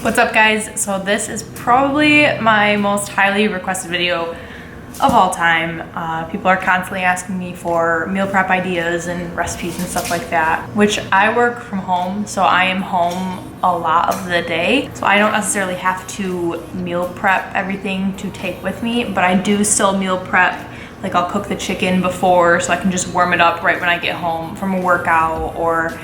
What's up guys? So this is probably my most highly requested video of all time. People are constantly asking me for meal prep ideas and recipes and stuff like that, which I work from home, so I am home a lot of the day. So I don't necessarily have to meal prep everything to take with me, but I do still meal prep. Like I'll cook the chicken before so I can just warm it up right when I get home from a workout, or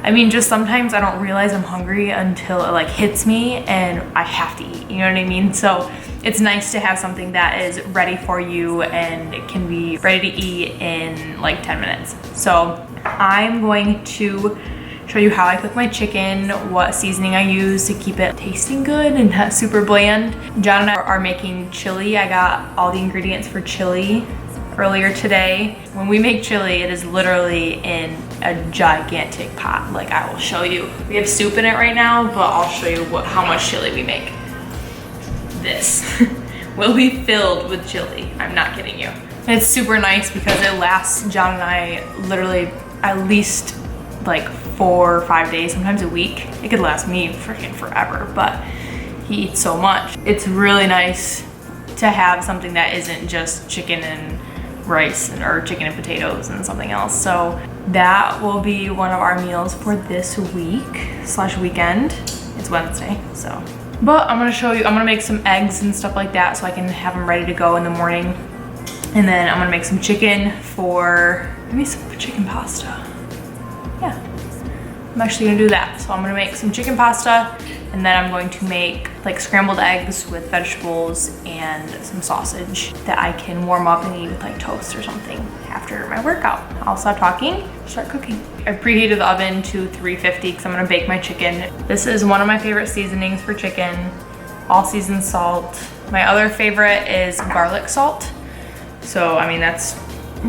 I mean, just sometimes I don't realize I'm hungry until it like hits me and I have to eat, you know what I mean? So it's nice to have something that is ready for you and it can be ready to eat in like 10 minutes. So I'm going to show you how I cook my chicken, what seasoning I use to keep it tasting good and not super bland. John and I are making chili. I got all the ingredients for chili earlier today. When we make chili, it is literally in a gigantic pot. Like I will show you. We have soup in it right now, but I'll show you how much chili we make. This will be filled with chili. I'm not kidding you. And it's super nice because it lasts John and I literally at least like 4 or 5 days, sometimes a week. It could last me freaking forever, but he eats so much. It's really nice to have something that isn't just chicken and rice or chicken and potatoes and something else. So that will be one of our meals for this week/weekend. It's Wednesday, so. But I'm gonna show you, I'm gonna make some eggs and stuff like that so I can have them ready to go in the morning. And then I'm gonna make some chicken for, maybe some chicken pasta. Yeah, I'm actually gonna do that. So I'm gonna make some chicken pasta, and then I'm going to make like scrambled eggs with vegetables and some sausage that I can warm up and eat with like toast or something after my workout. I'll stop talking, start cooking. I preheated the oven to 350 because I'm gonna bake my chicken. This is one of my favorite seasonings for chicken, all season salt. My other favorite is garlic salt. So, I mean, that's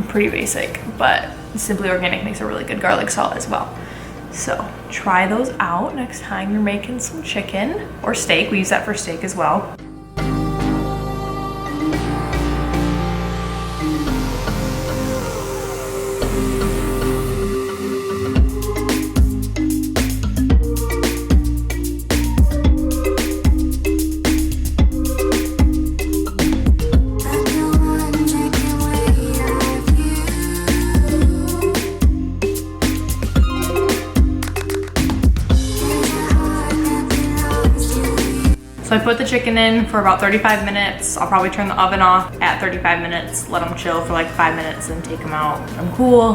pretty basic, but Simply Organic makes a really good garlic salt as well. So try those out next time you're making some chicken or steak. We use that for steak as well. So I put the chicken in for about 35 minutes. I'll probably turn the oven off at 35 minutes, let them chill for like 5 minutes and take them out. I'm cool,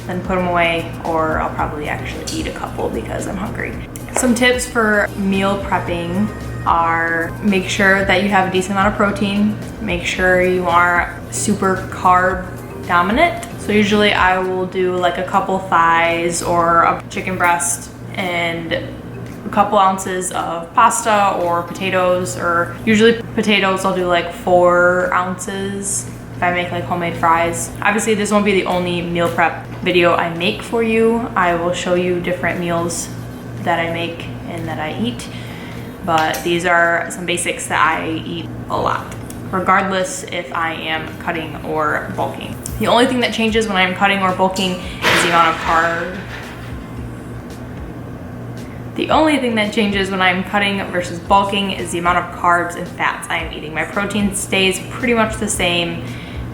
then put them away, or I'll probably actually eat a couple because I'm hungry. Some tips for meal prepping are make sure that you have a decent amount of protein. Make sure you are super carb dominant. So usually I will do like a couple thighs or a chicken breast and a couple ounces of pasta or potatoes, or usually potatoes I'll do like 4 ounces if I make like homemade fries. Obviously this won't be the only meal prep video I make for you. I will show you different meals that I make and that I eat, but these are some basics that I eat a lot, regardless if I am cutting or bulking. The only thing that changes when I'm cutting or bulking is the amount of carbs. The only thing that changes when I'm cutting versus bulking is the amount of carbs and fats I am eating. My protein stays pretty much the same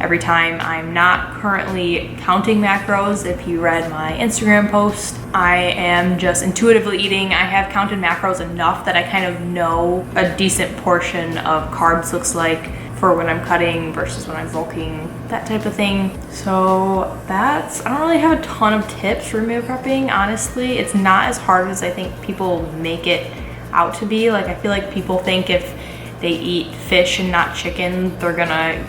every time. I'm not currently counting macros. If you read my Instagram post, I am just intuitively eating. I have counted macros enough that I kind of know a decent portion of carbs looks like for when I'm cutting versus when I'm bulking, that type of thing. So I don't really have a ton of tips for meal prepping, honestly. It's not as hard as I think people make it out to be. Like I feel like people think if they eat fish and not chicken, they're gonna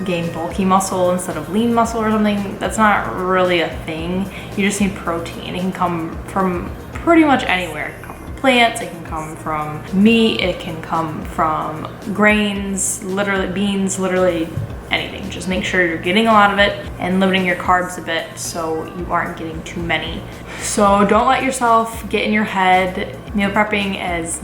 gain bulky muscle instead of lean muscle or something. That's not really a thing. You just need protein. It can come from pretty much anywhere. Plants, it can come from meat, it can come from grains, literally beans, literally anything. Just make sure you're getting a lot of it and limiting your carbs a bit so you aren't getting too many. So don't let yourself get in your head. Meal prepping is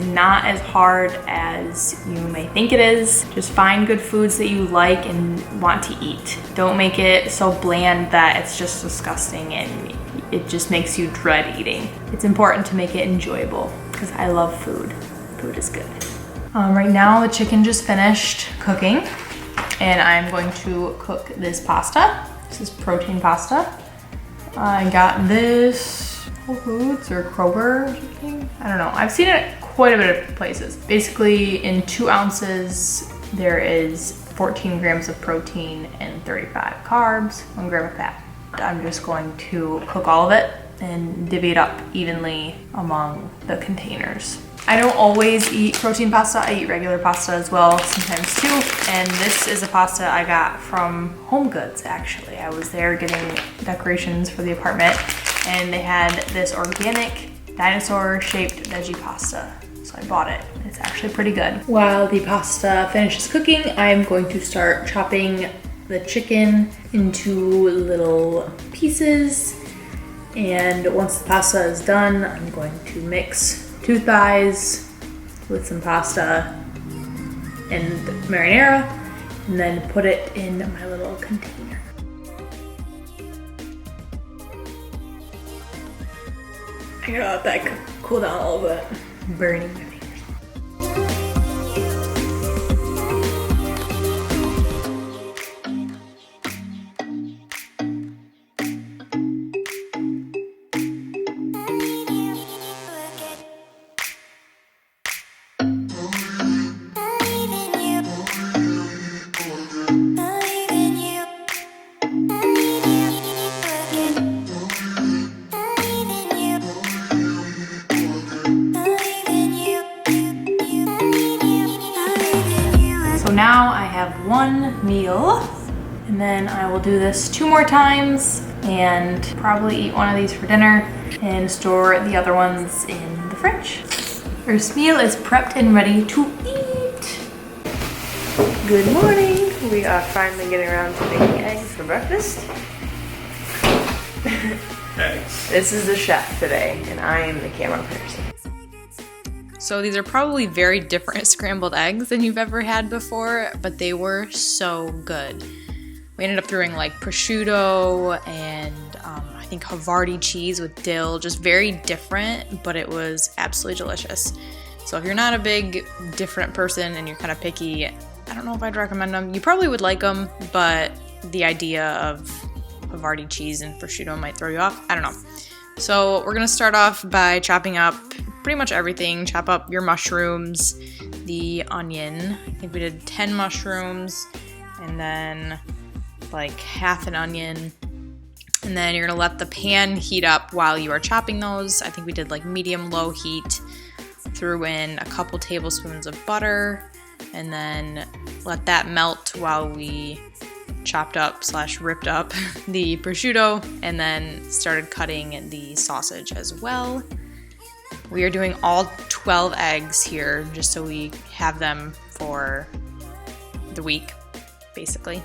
not as hard as you may think it is. Just find good foods that you like and want to eat. Don't make it so bland that it's just disgusting and it just makes you dread eating. It's important to make it enjoyable because I love food. food is good. Right now the chicken just finished cooking and I'm going to cook this pasta. This is protein pasta. I got this Whole Foods or Kroger or something. I don't know. I've seen it quite a bit of places. Basically in 2 ounces, there is 14 grams of protein and 35 carbs, 1 gram of fat. I'm just going to cook all of it and divvy it up evenly among the containers. I don't always eat protein pasta. I eat regular pasta as well sometimes too. And this is a pasta I got from Home Goods actually. I was there getting decorations for the apartment and they had this organic dinosaur shaped veggie pasta. So I bought it. It's actually pretty good. While the pasta finishes cooking, I'm going to start chopping the chicken into little pieces. And once the pasta is done, I'm going to mix 2 thighs with some pasta and marinara, and then put it in my little container. I gotta let that cool down a little bit. Burning my fingers. Now I have 1 meal and then I will do this 2 more times and probably eat one of these for dinner and store the other ones in the fridge. First meal is prepped and ready to eat. Good morning. We are finally getting around to making eggs for breakfast. Eggs. This is the chef today and I am the camera person. So these are probably very different scrambled eggs than you've ever had before, but they were so good. We ended up throwing like prosciutto and I think Havarti cheese with dill, just very different, but it was absolutely delicious. So if you're not a big different person and you're kind of picky, I don't know if I'd recommend them. You probably would like them, but the idea of Havarti cheese and prosciutto might throw you off. I don't know. So we're gonna start off by chopping up pretty much everything. Chop up your mushrooms, the onion. I think we did 10 mushrooms and then like half an onion. And then you're gonna let the pan heat up while you are chopping those. I think we did like medium-low heat. Threw in a couple tablespoons of butter and then let that melt while we chopped up / ripped up the prosciutto and then started cutting the sausage as well. We are doing all 12 eggs here just so we have them for the week, basically.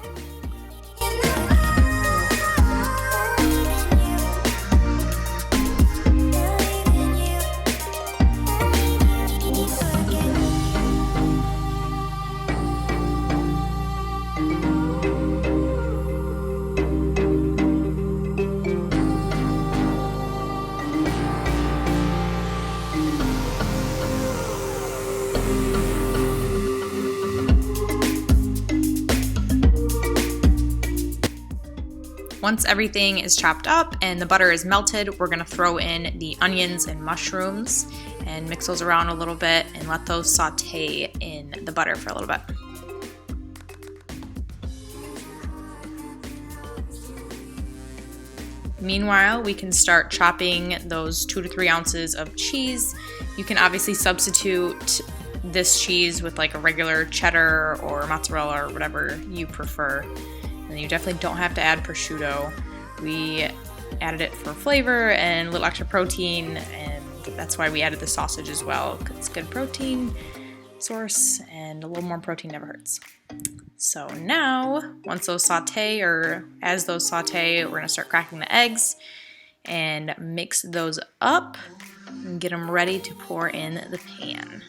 Once everything is chopped up and the butter is melted, we're gonna throw in the onions and mushrooms and mix those around a little bit and let those saute in the butter for a little bit. Meanwhile, we can start chopping those 2 to 3 ounces of cheese. You can obviously substitute this cheese with like a regular cheddar or mozzarella or whatever you prefer. And you definitely don't have to add prosciutto. We added it for flavor and a little extra protein, and that's why we added the sausage as well. It's a good protein source, and a little more protein never hurts. So now, once those saute, or as those saute, we're gonna start cracking the eggs and mix those up and get them ready to pour in the pan.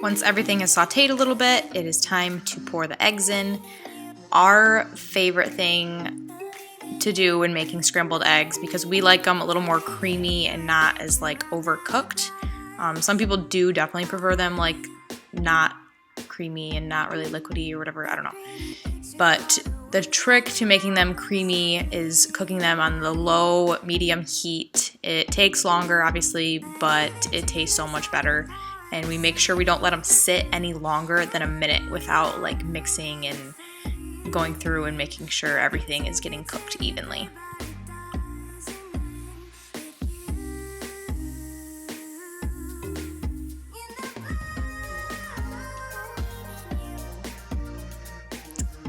Once everything is sauteed a little bit, it is time to pour the eggs in. Our favorite thing to do when making scrambled eggs because we like them a little more creamy and not as like overcooked. Some people do definitely prefer them like not creamy and not really liquidy or whatever, I don't know. But the trick to making them creamy is cooking them on the low, medium heat. It takes longer, obviously, but it tastes so much better. And we make sure we don't let them sit any longer than a minute without like mixing and going through and making sure everything is getting cooked evenly.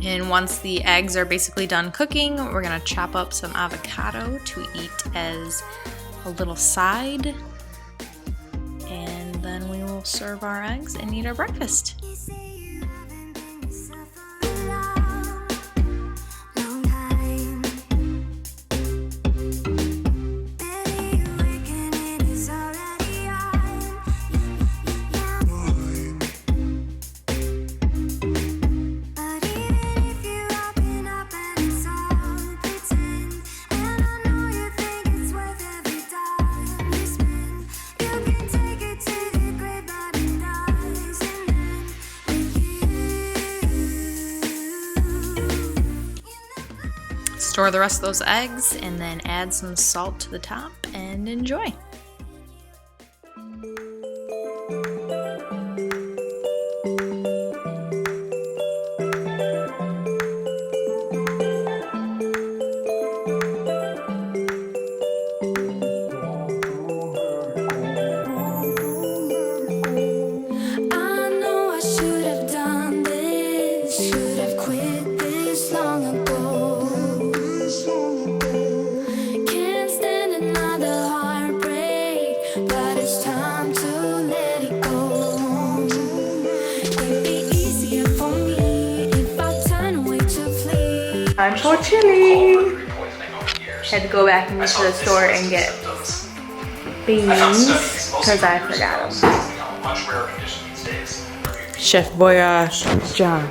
And once the eggs are basically done cooking, we're gonna chop up some avocado to eat as a little side. And then we will serve our eggs and eat our breakfast. Store the rest of those eggs and then add some salt to the top and enjoy. Time for chili. Had to go back into the store and get beans because I forgot them. Chef Voyage John.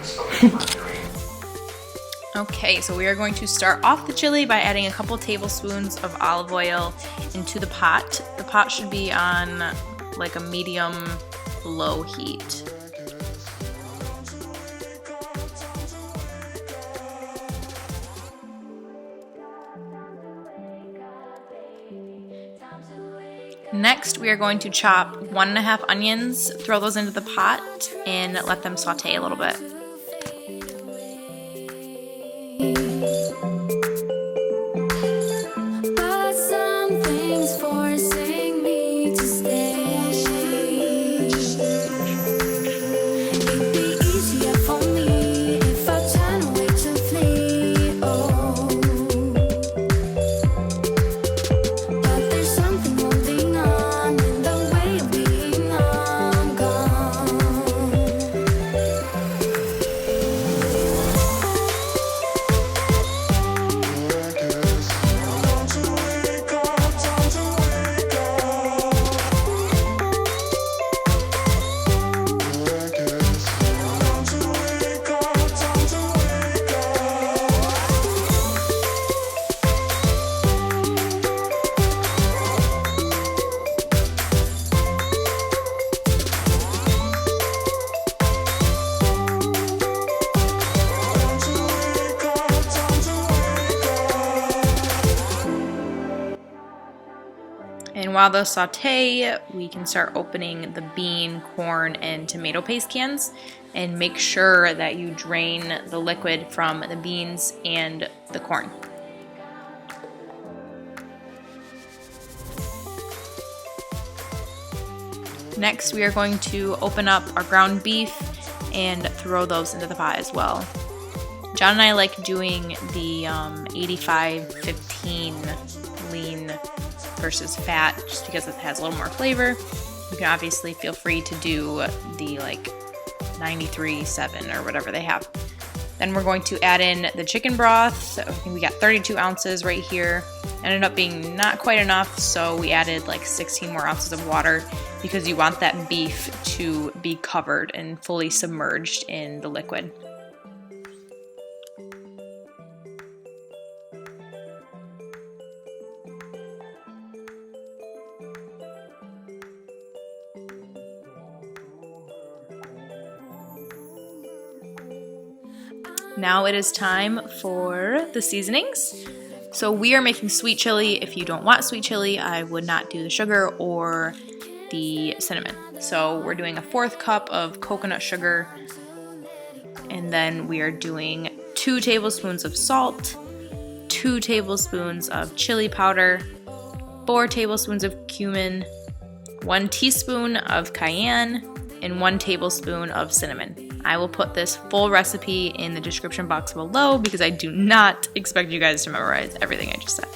Okay, so we are going to start off the chili by adding a couple tablespoons of olive oil into the pot. The pot should be on like a medium low heat. Next, we are going to chop 1.5 onions, throw those into the pot, and let them saute a little bit. And while those saute, we can start opening the bean, corn, and tomato paste cans and make sure that you drain the liquid from the beans and the corn. Next, we are going to open up our ground beef and throw those into the pot as well. John and I like doing the 85-15 lean versus fat just because it has a little more flavor. You can obviously feel free to do the like 93-7 or whatever they have. Then we're going to add in the chicken broth. I think we got 32 ounces right here. Ended up being not quite enough, so we added like 16 more ounces of water because you want that beef to be covered and fully submerged in the liquid. Now it is time for the seasonings. So we are making sweet chili. If you don't want sweet chili, I would not do the sugar or the cinnamon. So we're doing a 1/4 cup of coconut sugar, and then we are doing 2 tablespoons of salt, 2 tablespoons of chili powder, 4 tablespoons of cumin, 1 teaspoon of cayenne, and 1 tablespoon of cinnamon. I will put this full recipe in the description box below because I do not expect you guys to memorize everything I just said.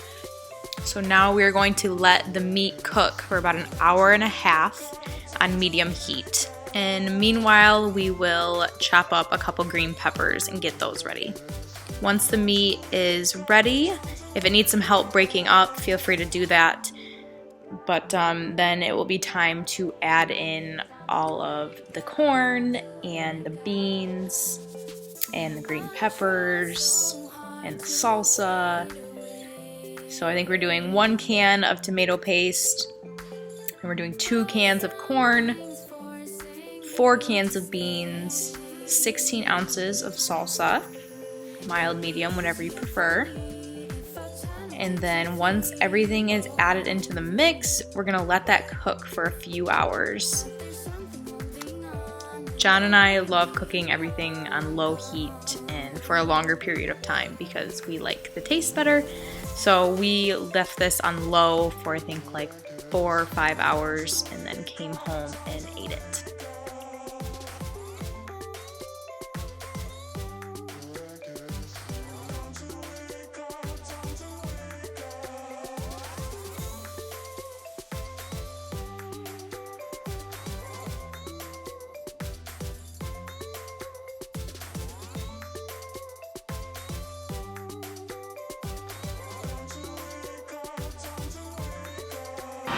So now we are going to let the meat cook for about 1.5 hours on medium heat. And meanwhile, we will chop up a couple green peppers and get those ready. Once the meat is ready, if it needs some help breaking up, feel free to do that. But then it will be time to add in all of the corn and the beans and the green peppers and the salsa. So I think we're doing 1 can of tomato paste, and we're doing 2 cans of corn, 4 cans of beans, 16 ounces of salsa, mild, medium, whatever you prefer. And then once everything is added into the mix, we're gonna let that cook for a few hours. John and I love cooking everything on low heat and for a longer period of time because we like the taste better. So we left this on low for I think like 4 or 5 hours and then came home and ate it.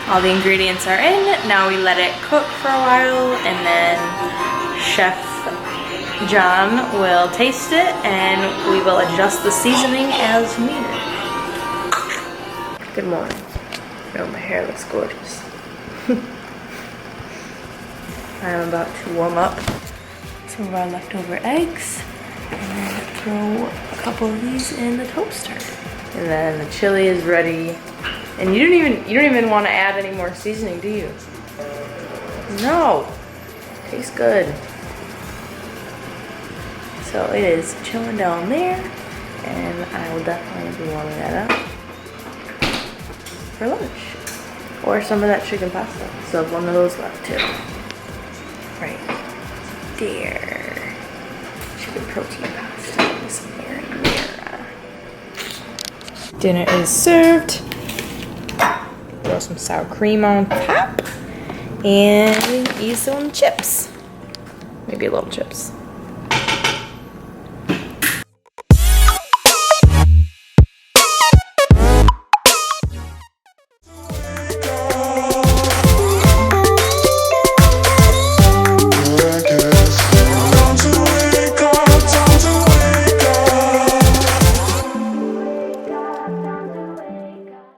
All the ingredients are in. Now we let it cook for a while, and then Chef John will taste it and we will adjust the seasoning as needed. Good morning. Oh, my hair looks gorgeous. I'm about to warm up some of our leftover eggs and then throw a couple of these in the toaster. And then the chili is ready. And you don't even want to add any more seasoning, do you? No. Tastes good. So it is chilling down there, and I will definitely be warming that up for lunch. Or some of that chicken pasta. So I have one of those left too. Right there. Chicken protein pasta with some marinara. Dinner is served. Throw some sour cream on top and eat some chips. Maybe a little chips.